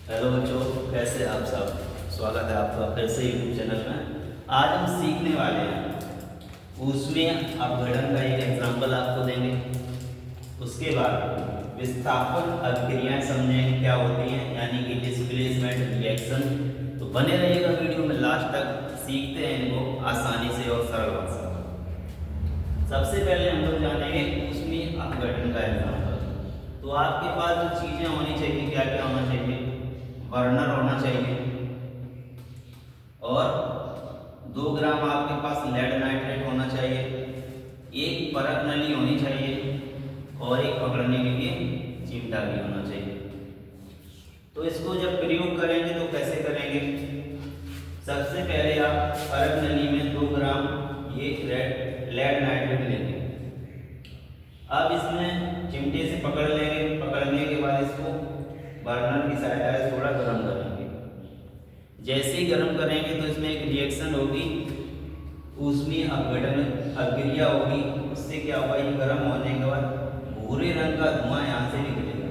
Hello बच्चों, कैसे आप सब। स्वागत है आपका फिर से यूट्यूब चैनल में। आज हम सीखने वाले हैं उसमें अपघटन का एक एग्जांपल आपको देंगे। उसके बाद विस्थापन अभिक्रियाएं समझेंगे क्या होती हैं, यानी कि डिस्प्लेसमेंट रिएक्शन। तो बने रहिएगा वीडियो में लास्ट तक, सीखते हैं इनको आसानी से और सरल भाषा में। सबसे पहले हम लोग जानेंगे उसमें अपघटन का एग्जाम्पल। तो आपके पास जो चीज़ें होनी चाहिए, क्या क्या होना चाहिए। बर्नर होना चाहिए और 2 ग्राम आपके पास लेड नाइट्रेट होना चाहिए, एक परत नली होनी चाहिए और एक पकड़ने के लिए चिमटा भी होना चाहिए। तो इसको जब प्रयोग करेंगे तो कैसे करेंगे। सबसे पहले आप परत नली में 2 ग्राम ये लेड नाइट्रेट लेंगे। अब इसमें चिमटे से पकड़ लेंगे। पकड़ने के बाद इसको बर्नर की सहायता से थोड़ा गर्म करेंगे। जैसे ही गर्म करेंगे तो इसमें एक रिएक्शन होगी, उसमें अपघटन अभिक्रिया होगी। उससे क्या होगा, ये गर्म होने के बाद भूरे रंग का धुआं यहाँ से निकलेगा।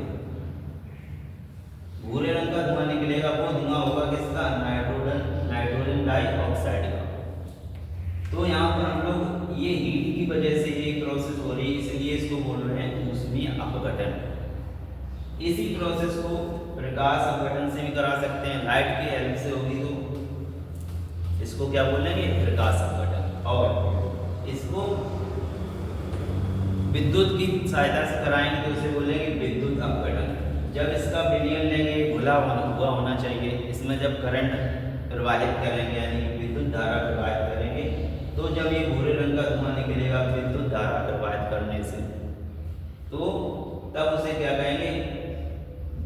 भूरे रंग का धुआं निकलेगा, वो धुआं होगा किसका, नाइट्रोजन डाइऑक्साइड का। तो यहाँ पर हम लोग ये हीट की वजह से ये प्रोसेस हो रही है, इसलिए इसको बोल रहे हैं उसमें अपघटन। इसी प्रोसेस को प्रकाश अपघटन से भी करा सकते हैं, लाइट की हेल्प से होगी तो इसको क्या बोलेंगे, प्रकाश अपघटन। और इसको विद्युत की सहायता से कराएंगे तो इसे बोलेंगे विद्युत अपघटन। जब इसका विलयन लेंगे, घुला हुआ होना चाहिए। इसमें जब करंट प्रवाहित करेंगे, यानी विद्युत धारा प्रवाहित करेंगे, तो जब ये भूरे रंग का धुआं निकलेगा विद्युत धारा प्रवाहित करने से, तो तब उसे क्या कहेंगे,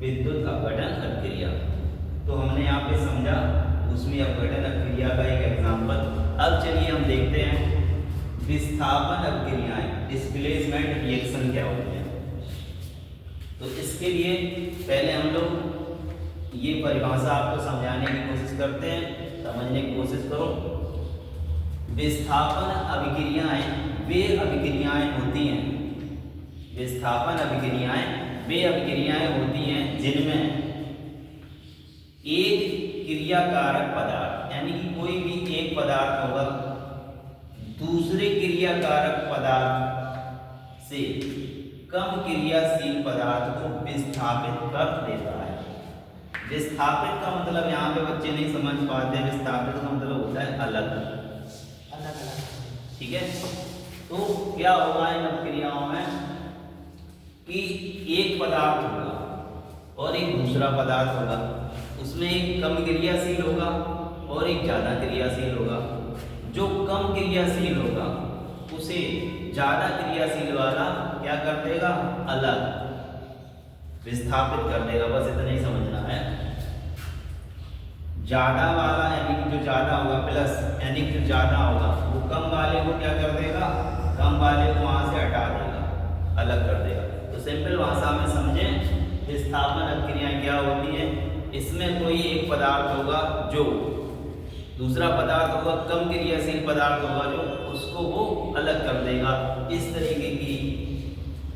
विद्युत अपघटन अभिक्रिया। तो हमने यहाँ पे समझा उसमें अपघटन अभिक्रिया का एक एग्जाम्पल। अब चलिए हम देखते हैं विस्थापन अभिक्रियाएं, डिस्प्लेसमेंट रिएक्शन क्या होते हैं। तो इसके लिए पहले हम लोग ये परिभाषा आपको समझाने की कोशिश करते हैं, समझने की कोशिश करो। विस्थापन अभिक्रियाएं वे अभिक्रियाएं होती हैं, विस्थापन अभिक्रियाएं वे अभिक्रियाएं होती हैं जिनमें एक क्रियाकारक पदार्थ, यानी कि कोई भी एक पदार्थ होगा, दूसरे क्रियाकारक पदार्थ से कम क्रियाशील पदार्थ को विस्थापित कर देता है। विस्थापित का मतलब यहाँ पे बच्चे नहीं समझ पाते, विस्थापित का मतलब होता है अलग अलग, ठीक है। तो क्या होगा इन अभिक्रियाओं में कि एक पदार्थ होगा और एक दूसरा पदार्थ होगा, उसमें एक कम क्रियाशील होगा और एक ज़्यादा क्रियाशील होगा। जो कम क्रियाशील होगा उसे ज़्यादा क्रियाशील वाला क्या कर देगा, अलग विस्थापित कर देगा। बस इतना ही समझना है। ज़्यादा वाला यानी कि जो ज़्यादा होगा प्लस, यानी कि जो ज़्यादा होगा वो कम वाले को क्या कर देगा, कम वाले को वहाँ से हटा देगा, अलग कर देगा। तो सिंपल भाषा में समझें विस्थापन अभिक्रियाएं क्या होती है। इसमें कोई एक पदार्थ होगा, जो दूसरा पदार्थ होगा, कम क्रियाशील पदार्थ होगा, जो उसको वो अलग कर देगा। इस तरीके की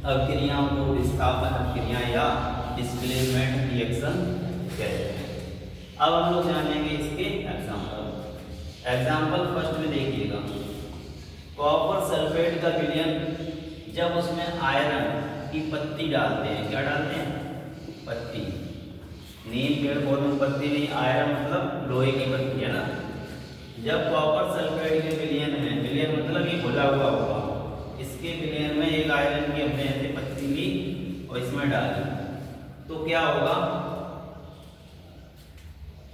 अभिक्रियाओं को विस्थापन अभिक्रियाएं या डिस्प्लेसमेंट रिएक्शन कहते हैं। अब हम लोग जानेंगे इसके एग्जाम्पल। एग्जाम्पल फर्स्ट में देखिएगा, कॉपर सल्फेट का विलयन जब उसमें आयरन की पत्ती डालते हैं। क्या डालते हैं, पत्ती। नीम पेड़ पौधों में पत्ती नहीं, आयरन मतलब लोहे की पत्ती है ना। जब कॉपर सल्फेट के विलयन में, विलयन मतलब ये घुला हुआ होगा, इसके विलयन में एक आयरन की हमने ऐसे पत्ती ली और इसमें डाली, तो क्या होगा,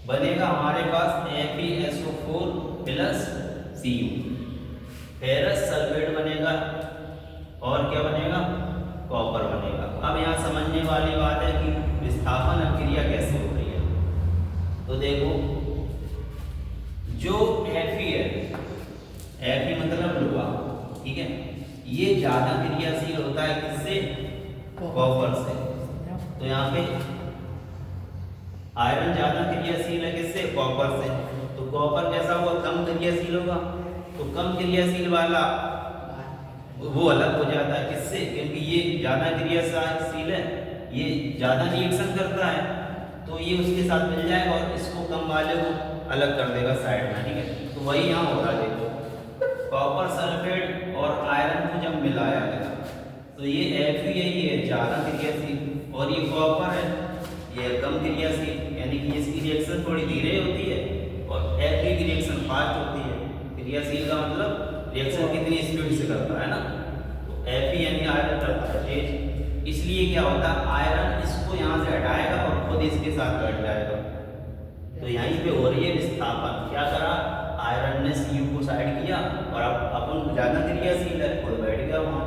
बनेगा हमारे पास FeSO4 plus Cu, ferrous sulphate बनेगा और क्या बनेगा, कॉपर बनेगा। अब यहाँ समझने वाली बात है कि विस्थापन अभिक्रिया कैसे हो रही है। तो देखो, जो Fe है, Fe मतलब लोहा, ठीक है, ये ज्यादा क्रियाशील होता है किससे, कॉपर से। तो यहाँ पे आयरन ज्यादा क्रियाशील है किससे, कॉपर से। तो कॉपर कैसा होगा, कम क्रियाशील होगा। तो कम क्रियाशील वाला वो अलग हो जाता है किससे, क्योंकि ये ज्यादा क्रियाशील है, ये ज्यादा रिएक्शन करता है। तो ये उसके साथ मिल जाएगा और इसको कम वाले को अलग कर देगा साइड में, ठीक है। तो वही यहाँ हो रहा है, देखो कॉपर सल्फेट और आयरन को जब मिलाया गया तो ये Fe यही है ज़्यादा क्रियाशील और ये कॉपर है ये कम क्रियाशील, यानी कि इसकी रिएक्शन थोड़ी धीरे होती है और Fe की रिएक्शन फास्ट होती है। क्रियाशील का मतलब रिएक्शन कितनी स्पीड से करता है ना, तो Fe यानी आयरन करता है तेज, इसलिए क्या होता है आयरन इसको यहाँ से हटाएगा और खुद इसके साथ बैठ जाएगा। तो यहीं पे हो रही है विस्थापन, क्या करा आयरन ने Cu को साइड किया और अब अपन ज़्यादा क्रियाशील है खुद बैठ गया वहाँ,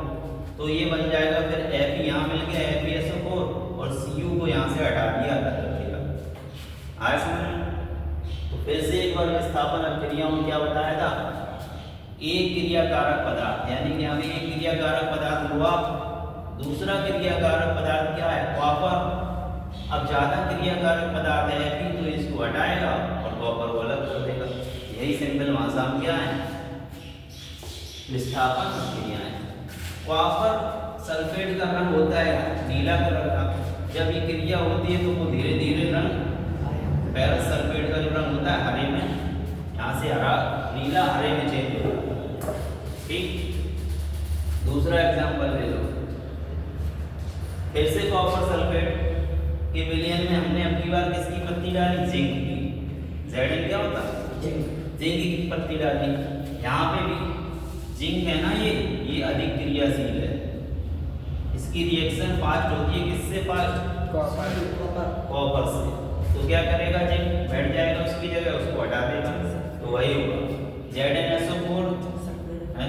तो ये बन जाएगा फिर Fe यहाँ मिल गया FeSO4 और Cu को यहाँ से हटा दिया अलग कर दिया। आया समझ में? तो फिर से एक बार विस्थापन क्रियाओं में क्या बताया था, एक क्रियाकारक पदार्थ यानी कि यहाँ पे एक क्रियाकारक पदार्थ हुआ, दूसरा क्रियाकारक पदार्थ क्या है कॉपर। अब ज्यादा क्रियाकारक पदार्थ है Fe तो इसको हटाएगा और कॉपर को अलग कर देगा। यही सिंपल भाषा में क्या है विस्थापन क्रियाएं। कॉपर सल्फेट का रंग होता है नीला कलर का, जब ये क्रिया होती है तो वो धीरे धीरे रंग फेरस सल्फेट का जो रंग होता है हरे में, यहाँ से हरा नीला हरे में चेंज होता है, ठीक। दूसरा एग्जांपल ले लो, फिर से कॉपर सल्फेट के विलयन में हमने अब की बार किसकी पत्ती डाली, जिंक की। Zn क्या होता है जिंक की पत्ती डाली। यहाँ पे भी जिंक है ना ये अधिक क्रियाशील है, इसकी रिएक्शन फास्ट होती है, किससे फास्ट कॉपर से। तो क्या करेगा जिंक बैठ जाएगा उसकी जगह, उसको हटा देगा, तो वही होगा ZnSO4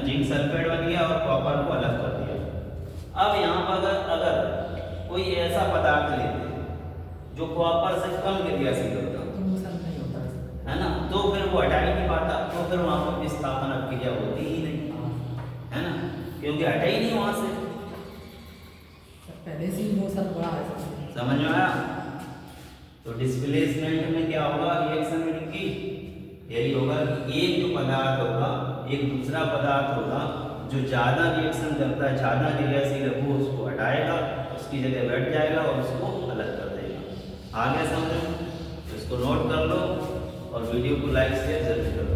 जिंक सल्फेट बन गया और कॉपर को अलग कर दिया। अब यहाँ पर अगर कोई ऐसा पदार्थ लेते जो कॉपर से कम क्रियाशील होता है ना, तो फिर वो हटा ही नहीं पाता, तो फिर वहाँ पर विस्थापन क्रिया होती ही नहीं है ना, क्योंकि हटा ही नहीं वहाँ से, पहले से ही वो सब बड़ा है। समझ में आया? तो डिस्प्लेसमेंट में क्या होगा रिएक्शन की, यही होगा कि एक जो पदार्थ होगा एक दूसरा पदार्थ होगा जो ज़्यादा रिएक्शन करता है ज़्यादा क्रियाशील है, वो उसको हटाएगा उसकी जगह बैठ जाएगा और उसको अलग कर देगा। आगे समझो तो इसको नोट कर लो और वीडियो को लाइक शेयर जरूर करो।